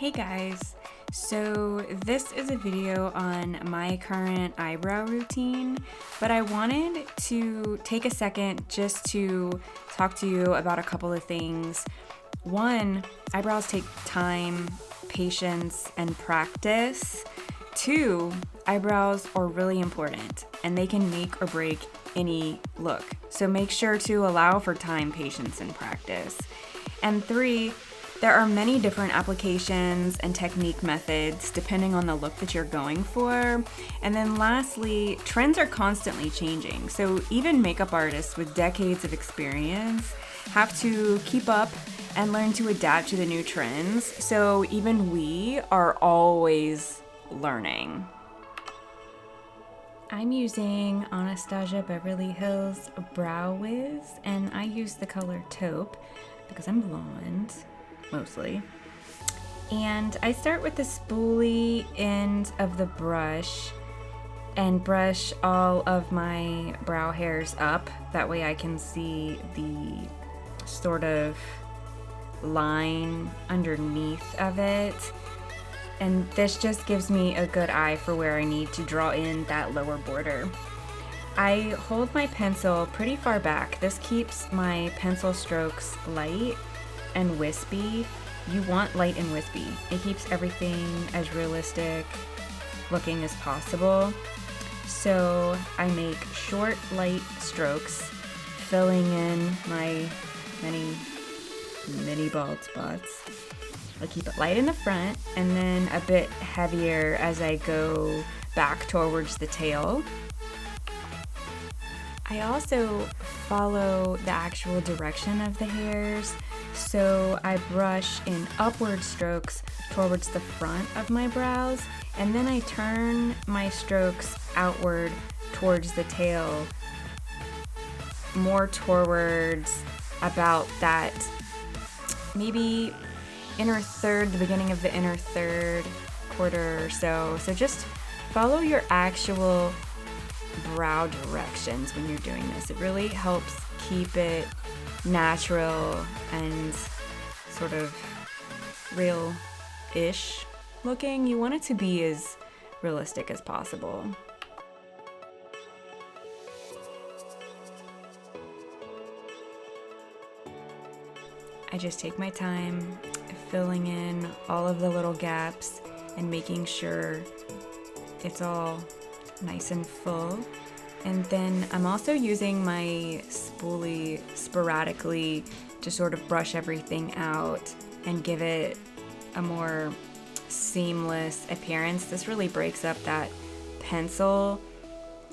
Hey guys, so this is a video on my current eyebrow routine, but I wanted to take a second just to talk to you about a couple of things. One, eyebrows take time, patience, and practice. Two, eyebrows are really important and they can make or break any look. So make sure to allow for time, patience, and practice. And three, there are many different applications and technique methods depending on the look that you're going for. And then lastly, trends are constantly changing. So even makeup artists with decades of experience have to keep up and learn to adapt to the new trends. So even we are always learning. I'm using Anastasia Beverly Hills Brow Wiz, and I use the color Taupe because I'm blonde, mostly. And I start with the spoolie end of the brush and brush all of my brow hairs up. That way I can see the sort of line underneath of it. And this just gives me a good eye for where I need to draw in that lower border. I hold my pencil pretty far back. This keeps my pencil strokes light and wispy. You want light and wispy. It keeps everything as realistic looking as possible. So I make short, light strokes, filling in my many bald spots. I keep it light in the front and then a bit heavier as I go back towards the tail. I also follow the actual direction of the hairs, so I brush in upward strokes towards the front of my brows, and then I turn my strokes outward towards the tail, more towards about that maybe inner third, the beginning of the inner third quarter or so. So just follow your actual brow directions when you're doing this. It really helps keep it natural and sort of real-ish looking. You want it to be as realistic as possible. I just take my time filling in all of the little gaps and making sure it's all nice and full. And then I'm also using my spoolie sporadically to sort of brush everything out and give it a more seamless appearance. This really breaks up that pencil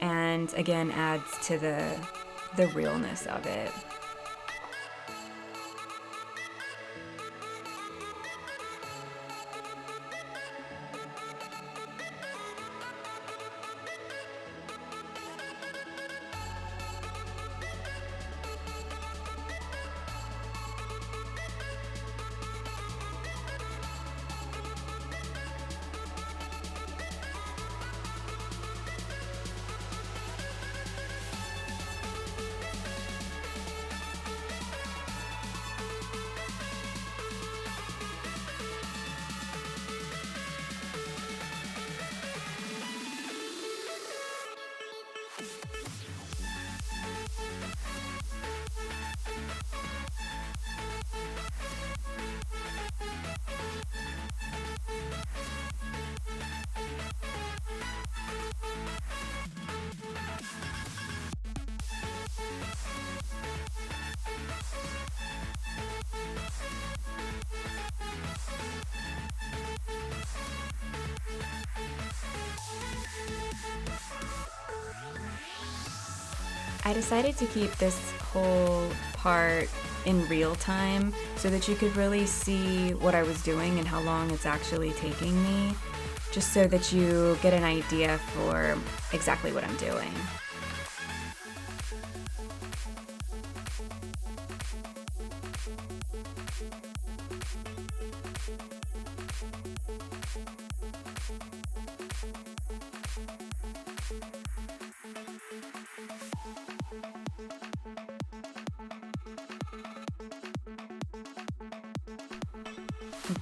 and again adds to the realness of it. I decided to keep this whole part in real time so that you could really see what I was doing and how long it's actually taking me, just so that you get an idea for exactly what I'm doing.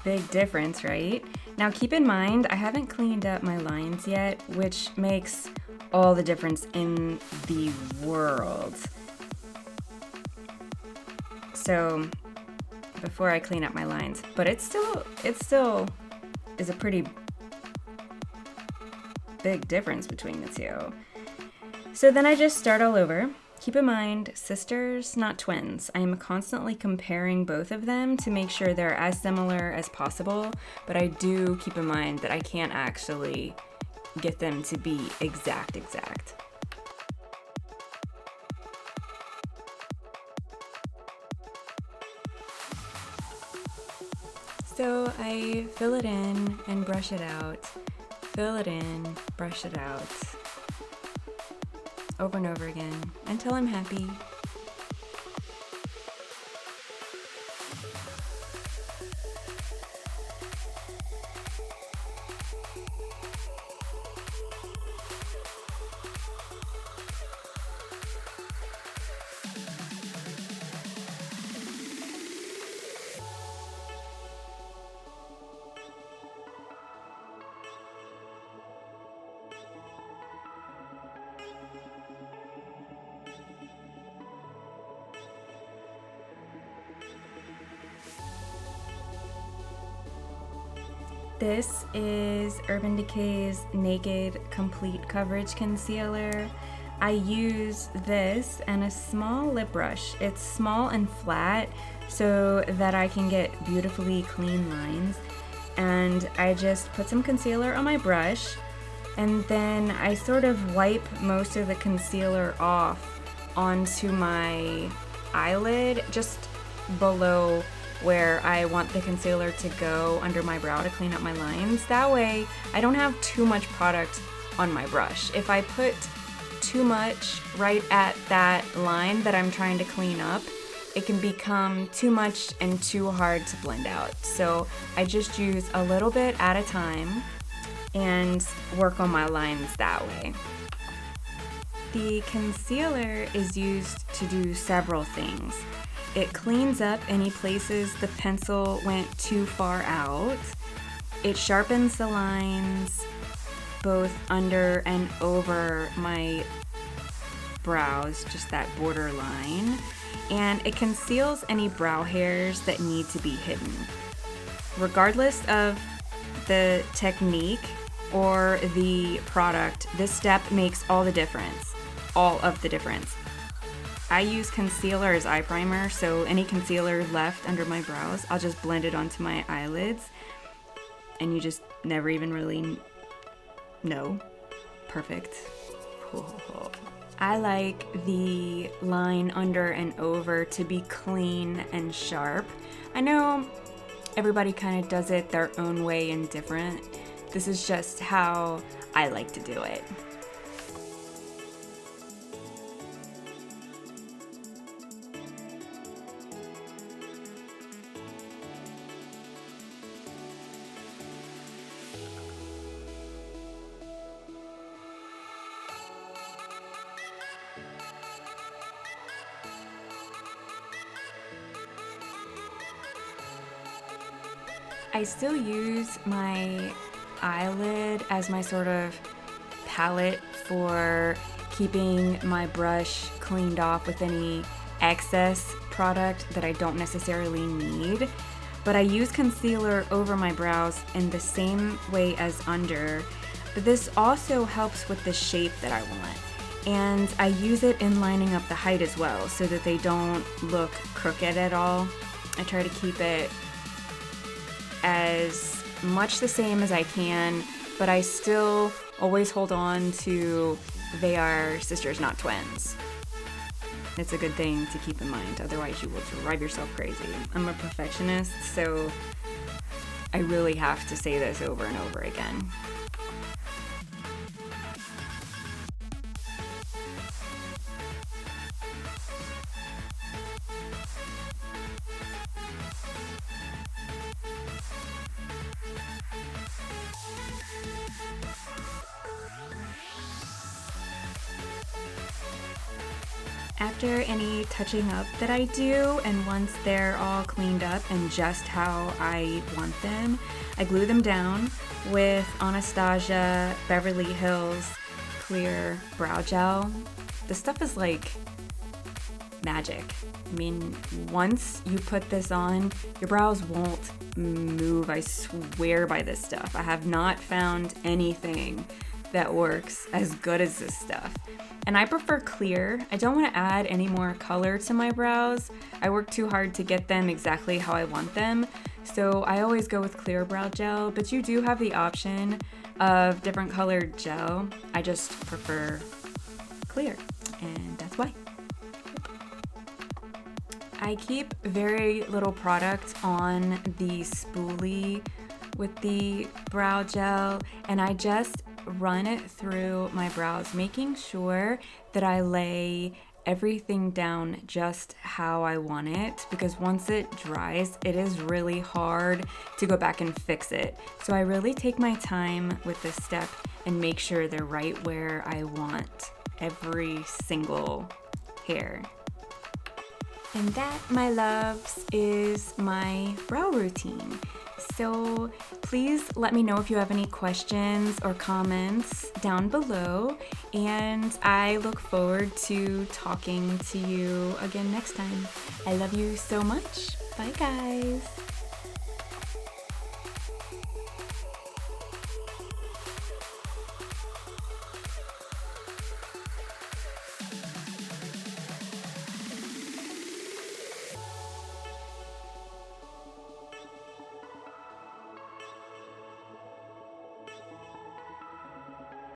Big difference, right? Now keep in mind, I haven't cleaned up my lines yet, which makes all the difference in the world. So before I clean up my lines, but it still is a pretty big difference between the two. So then I just start all over. Keep in mind, sisters, not twins. I am constantly comparing both of them to make sure they're as similar as possible, but I do keep in mind that I can't actually get them to be exact. So I fill it in and brush it out. Fill it in, brush it out. Over and over again until I'm happy. This is Urban Decay's Naked Complete Coverage Concealer. I use this and a small lip brush. It's small and flat so that I can get beautifully clean lines. And I just put some concealer on my brush, and then I sort of wipe most of the concealer off onto my eyelid, just below where I want the concealer to go under my brow to clean up my lines. That way, I don't have too much product on my brush. If I put too much right at that line that I'm trying to clean up, it can become too much and too hard to blend out. So I just use a little bit at a time and work on my lines that way. The concealer is used to do several things. It cleans up any places the pencil went too far out. It sharpens the lines both under and over my brows, just that border line. And it conceals any brow hairs that need to be hidden. Regardless of the technique or the product, this step makes all the difference. All of the difference. I use concealer as eye primer, so any concealer left under my brows, I'll just blend it onto my eyelids, and you just never even really know. Perfect. I like the line under and over to be clean and sharp. I know everybody kind of does it their own way and different. This is just how I like to do it. I still use my eyelid as my sort of palette for keeping my brush cleaned off with any excess product that I don't necessarily need. But I use concealer over my brows in the same way as under. But this also helps with the shape that I want. And I use it in lining up the height as well so that they don't look crooked at all. I try to keep it as much the same as I can, but I still always hold on to they are sisters, not twins. It's a good thing to keep in mind, otherwise you will drive yourself crazy. I'm a perfectionist, so I really have to say this over and over again. After any touching up that I do, and once they're all cleaned up and just how I want them, I glue them down with Anastasia Beverly Hills Clear Brow Gel. This stuff is like magic. I mean, once you put this on, your brows won't move. I swear by this stuff. I have not found anything that works as good as this stuff. And I prefer clear. I don't want to add any more color to my brows. I work too hard to get them exactly how I want them. So I always go with clear brow gel, but you do have the option of different colored gel. I just prefer clear, and that's why. I keep very little product on the spoolie with the brow gel, and I just run it through my brows, making sure that I lay everything down just how I want it, because once it dries, it is really hard to go back and fix it. So I really take my time with this step and make sure they're right where I want every single hair. And that, my loves, is my brow routine. So please let me know if you have any questions or comments down below, and I look forward to talking to you again next time. I love you so much. Bye, guys.